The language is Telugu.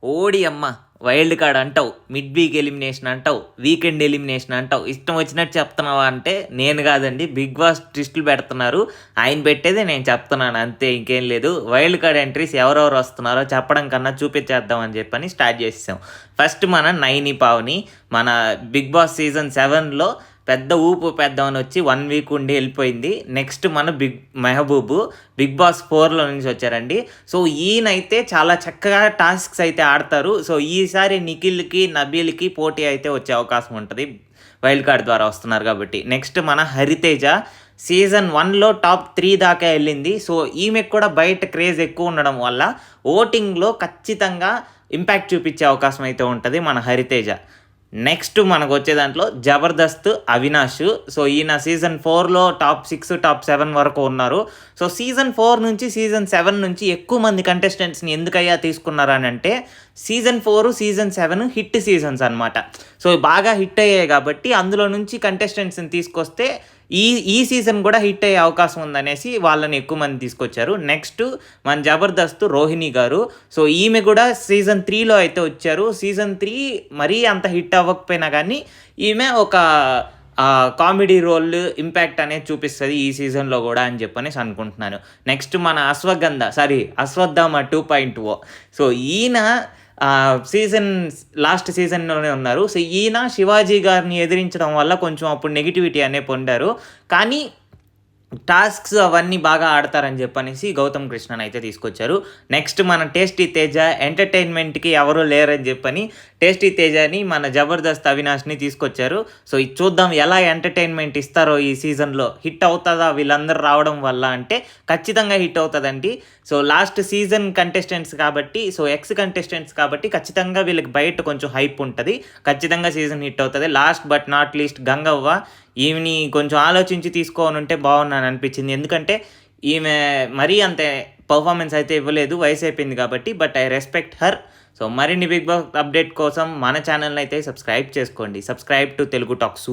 ఓడి అమ్మ వైల్డ్ కార్డ్ అంటావు, మిడ్ వీక్ ఎలిమినేషన్ అంటావు, వీకెండ్ ఎలిమినేషన్ అంటావు, ఇష్టం వచ్చినట్టు చెప్తున్నావా అంటే నేను కాదండి, బిగ్ బాస్ ట్విస్టులు పెడుతున్నారు. ఆయన పెట్టేదే నేను చెప్తున్నాను అంతే, ఇంకేం లేదు. వైల్డ్ కార్డ్ ఎంట్రీస్ ఎవరెవరు వస్తున్నారో చెప్పడం కన్నా చూపించేద్దామని చెప్పని స్టార్ట్ చేసాం. ఫస్ట్ మన నైని పావని మన బిగ్ బాస్ సీజన్ 7లో పెద్ద ఊపు పెద్దామని వచ్చి 1 వీక్ ఉండి వెళ్ళిపోయింది. నెక్స్ట్ మన మెహబూబు బిగ్ బాస్ 4లో నుంచి వచ్చారండి. సో ఈయనైతే చాలా చక్కగా టాస్క్స్ అయితే ఆడతారు. సో ఈసారి నిఖిల్కి నబీల్కి పోటీ అయితే వచ్చే అవకాశం ఉంటుంది, వైల్డ్ కార్డ్ ద్వారా వస్తున్నారు కాబట్టి. నెక్స్ట్ మన హరితేజ సీజన్ 1లో టాప్ 3 దాకా వెళ్ళింది. సో ఈమెకు కూడా బయట క్రేజ్ ఎక్కువ ఉండడం వల్ల ఓటింగ్లో ఖచ్చితంగా ఇంపాక్ట్ చూపించే అవకాశం అయితే ఉంటుంది మన హరితేజ. నెక్స్ట్ మనకు వచ్చే దాంట్లో జబర్దస్త్ అవినాష్. సో ఈయన సీజన్ 4లో టాప్ 6 టాప్ 7 వరకు ఉన్నారు. సో సీజన్ 4 నుంచి సీజన్ 7 నుంచి ఎక్కువ మంది కంటెస్టెంట్స్ని ఎందుకయ్యా తీసుకున్నారని అంటే సీజన్ 4 సీజన్ 7 హిట్ సీజన్స్ అనమాట. సో బాగా హిట్ అయ్యాయి కాబట్టి అందులో నుంచి కంటెస్టెంట్స్ని తీసుకొస్తే ఈ సీజన్ కూడా హిట్ అయ్యే అవకాశం ఉందనేసి వాళ్ళని ఎక్కువ మంది తీసుకొచ్చారు. నెక్స్ట్ మన జబర్దస్త్ రోహిణి గారు. సో ఈమె కూడా సీజన్ 3లో అయితే వచ్చారు. సీజన్ 3 మరీ అంత హిట్ అవ్వకపోయినా కానీ ఈమె ఒక కామెడీ రోల్ ఇంపాక్ట్ అనేది చూపిస్తుంది ఈ సీజన్లో కూడా అని చెప్పనేసి అనుకుంటున్నాను. నెక్స్ట్ మన అశ్వత్థామ 2.0. సో ఈయన లాస్ట్ సీజన్లోనే ఉన్నారు. సో ఈయన శివాజీ గారిని ఎదిరించడం వల్ల కొంచెం అప్పుడు నెగిటివిటీ అనే పొందారు. కానీ టాస్క్స్ అవన్నీ బాగా ఆడతారని చెప్పనేసి గౌతమ్ కృష్ణన్ అయితే తీసుకొచ్చారు. నెక్స్ట్ మన టేస్టీ తేజ ఎంటర్టైన్మెంట్కి ఎవరు లేరని చెప్పని టేస్టీ తేజని మన జబర్దస్త్ అవినాష్ని తీసుకొచ్చారు. సో ఇది చూద్దాం ఎలా ఎంటర్టైన్మెంట్ ఇస్తారో ఈ సీజన్లో. హిట్ అవుతుందా వీళ్ళందరూ రావడం వల్ల అంటే ఖచ్చితంగా హిట్ అవుతుందండి. సో లాస్ట్ సీజన్ కంటెస్టెంట్స్ కాబట్టి, సో ఎక్స్ కంటెస్టెంట్స్ కాబట్టి ఖచ్చితంగా వీళ్ళకి బయట కొంచెం హైప్ ఉంటుంది. ఖచ్చితంగా సీజన్ హిట్ అవుతుంది. Last but not least Gangavva, ఈమెని కొంచెం ఆలోచించి తీసుకోని ఉంటే బాగున్నాను అనిపించింది. ఎందుకంటే ఈమె మరీ అంత పర్ఫార్మెన్స్ అయితే ఇవ్వలేదు, వయసు అయిపోయింది కాబట్టి. But I respect her. So మరిన్ని బిగ్ బాస్ అప్డేట్ కోసం మన ఛానల్ని అయితే సబ్స్క్రైబ్ చేసుకోండి. Subscribe to Telugu talks.